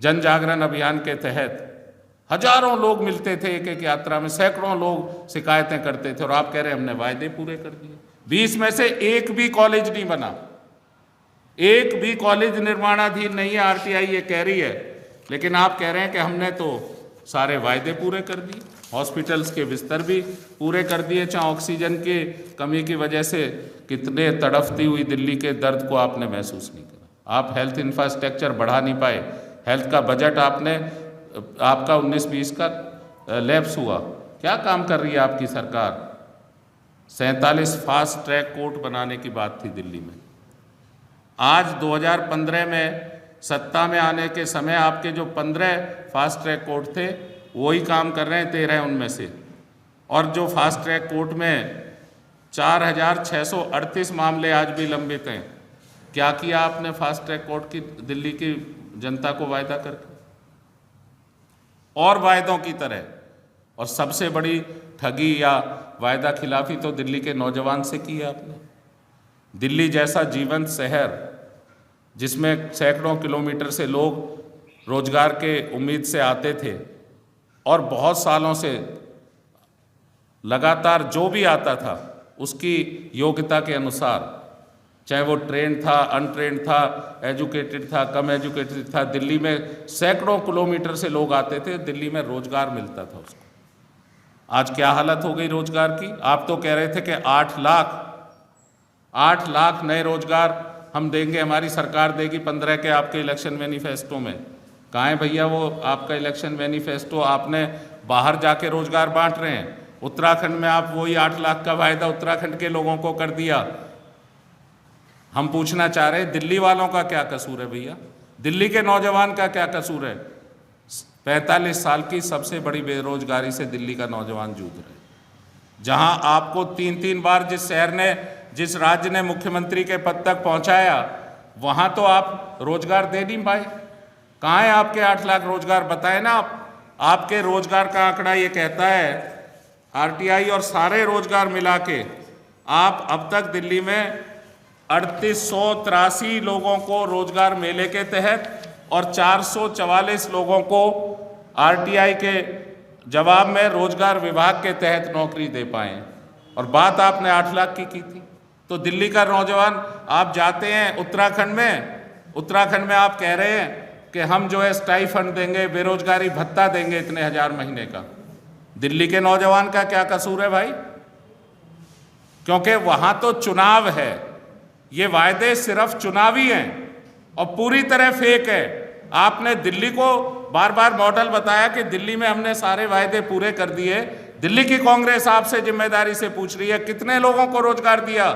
जन जागरण अभियान के तहत हजारों लोग मिलते थे एक एक यात्रा में, सैकड़ों लोग शिकायतें करते थे, और आप कह रहे हैं हमने वायदे पूरे कर दिए। 20 में से एक भी कॉलेज नहीं बना, एक भी कॉलेज निर्माणाधीन नहीं है, आरटीआई ये कह रही है। लेकिन आप कह रहे हैं कि हमने तो सारे वायदे पूरे कर दिए, हॉस्पिटल्स के बिस्तर भी पूरे कर दिए, चाहे ऑक्सीजन की कमी की वजह से कितने तड़फती हुई दिल्ली के दर्द को आपने महसूस नहीं करा। आप हेल्थ इंफ्रास्ट्रक्चर बढ़ा नहीं पाए, हेल्थ का बजट आपका 19-20 का लैप्स हुआ। क्या काम कर रही है आपकी सरकार? 47 फास्ट ट्रैक कोर्ट बनाने की बात थी दिल्ली में। आज 2015 में सत्ता में आने के समय आपके जो 15 फास्ट ट्रैक कोर्ट थे वही काम कर रहे हैं 13 उनमें से, और जो फास्ट ट्रैक कोर्ट में 4638 मामले आज भी लंबित हैं। क्या किया आपने फास्ट ट्रैक कोर्ट की दिल्ली की जनता को वायदा करके? और वायदों की तरह, और सबसे बड़ी ठगी या वायदा खिलाफी तो दिल्ली के नौजवान से की है आपने। दिल्ली जैसा जीवंत शहर जिसमें सैकड़ों किलोमीटर से लोग रोजगार के उम्मीद से आते थे, और बहुत सालों से लगातार जो भी आता था उसकी योग्यता के अनुसार, चाहे वो ट्रेंड था, अनट्रेंड था, एजुकेटेड था, कम एजुकेटेड था, दिल्ली में सैकड़ों किलोमीटर से लोग आते थे, दिल्ली में रोजगार मिलता था उसको। आज क्या हालत हो गई रोजगार की? आप तो कह रहे थे कि 8 लाख नए रोजगार हम देंगे, हमारी सरकार देगी 15 के आपके इलेक्शन मैनिफेस्टो में। कहाँ है भैया वो आपका इलेक्शन मैनिफेस्टो? आपने बाहर जाके रोजगार बांट रहे हैं। उत्तराखंड में आप वही 8 लाख का वायदा उत्तराखंड के लोगों को कर दिया। हम पूछना चाह रहे हैं दिल्ली वालों का क्या कसूर है भैया? दिल्ली के नौजवान का क्या कसूर है? 45 साल की सबसे बड़ी बेरोजगारी से दिल्ली का नौजवान जूझ रहा है। जहां आपको 3 बार जिस राज्य ने मुख्यमंत्री के पद तक पहुंचाया, वहां तो आप रोजगार दे नहीं पाए। कहाँ है आपके 8 लाख रोजगार? बताएं ना आप। आपके रोजगार का आंकड़ा ये कहता है, आरटीआई और सारे रोजगार मिला के आप अब तक दिल्ली में 3883 लोगों को रोजगार मेले के तहत और 444 लोगों को आरटीआई के जवाब में रोजगार विभाग के तहत नौकरी दे पाए, और बात आपने 8 लाख की थी। तो दिल्ली का नौजवान, आप जाते हैं उत्तराखंड में आप कह रहे हैं कि हम जो है स्टाइफंड देंगे, बेरोजगारी भत्ता देंगे इतने हजार महीने का। दिल्ली के नौजवान का क्या कसूर है भाई? क्योंकि वहां तो चुनाव है, ये वायदे सिर्फ चुनावी हैं और पूरी तरह फेक है। आपने दिल्ली को बार बार मॉडल बताया कि दिल्ली में हमने सारे वायदे पूरे कर दिए। दिल्ली की कांग्रेस आपसे जिम्मेदारी से पूछ रही है कितने लोगों को रोजगार दिया?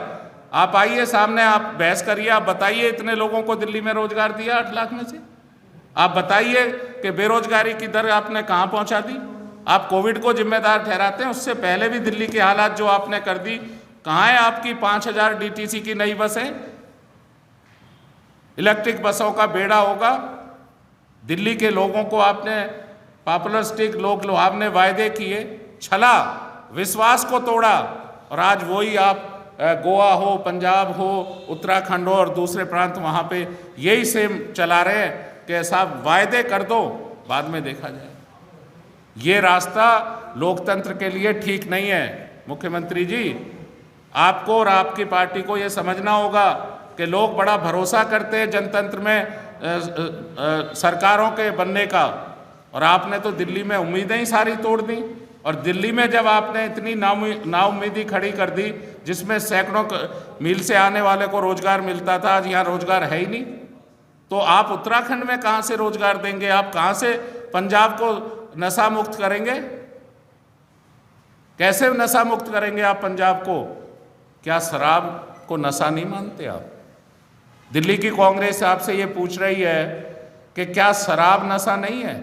आप आइए सामने, आप बहस करिए, आप बताइए इतने लोगों को दिल्ली में रोजगार दिया 8 लाख में से। आप बताइए कि बेरोजगारी की दर आपने कहां पहुंचा दी? आप कोविड को जिम्मेदार ठहराते हैं, उससे पहले भी दिल्ली की हालात जो आपने कर दी। कहां है आपकी 5000 डीटीसी की नई बसें? इलेक्ट्रिक बसों का बेड़ा होगा। दिल्ली के लोगों को आपने पॉपुलरिस्टिक लोग आपने वायदे किए, छला, विश्वास को तोड़ा, और आज वही आप गोवा हो, पंजाब हो, उत्तराखंड हो और दूसरे प्रांत वहाँ पे यही सेम चला रहे हैं कि साहब वायदे कर दो, बाद में देखा जाए। ये रास्ता लोकतंत्र के लिए ठीक नहीं है। मुख्यमंत्री जी, आपको और आपकी पार्टी को ये समझना होगा कि लोग बड़ा भरोसा करते हैं जनतंत्र में सरकारों के बनने का, और आपने तो दिल्ली में उम्मीदें ही सारी तोड़ दी। और दिल्ली में जब आपने इतनी नाउम्मीदी खड़ी कर दी, जिसमें सैकड़ों मील से आने वाले को रोजगार मिलता था, आज यहाँ रोजगार है ही नहीं, तो आप उत्तराखंड में कहाँ से रोजगार देंगे? आप कहाँ से पंजाब को नशा मुक्त करेंगे? कैसे नशा मुक्त करेंगे आप पंजाब को? क्या शराब को नशा नहीं मानते आप? दिल्ली की कांग्रेस आपसे ये पूछ रही है कि क्या शराब नशा नहीं है?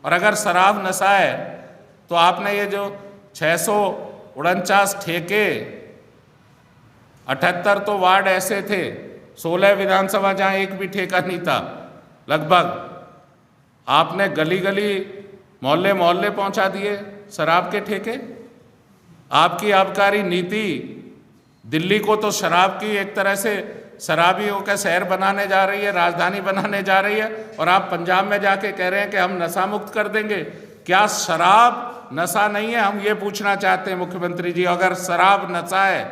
और अगर शराब नशा है तो आपने ये जो 649 ठेके, 78 तो वार्ड ऐसे थे, 16 विधानसभा जहाँ एक भी ठेका नहीं था लगभग, आपने गली गली मोहल्ले मोहल्ले पहुंचा दिए शराब के ठेके। आपकी आबकारी नीति दिल्ली को तो शराब की एक तरह से शराबियों का शहर बनाने जा रही है, राजधानी बनाने जा रही है, और आप पंजाब में जाके कह रहे हैं कि हम नशा मुक्त कर देंगे। क्या शराब नशा नहीं है? हम ये पूछना चाहते हैं मुख्यमंत्री जी, अगर शराब नशा है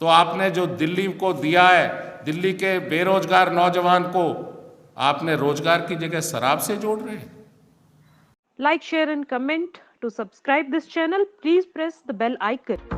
तो आपने जो दिल्ली को दिया है, दिल्ली के बेरोजगार नौजवान को आपने रोजगार की जगह शराब से जोड़ रहे हैं। Like, share and comment. To subscribe this channel, please press the bell icon.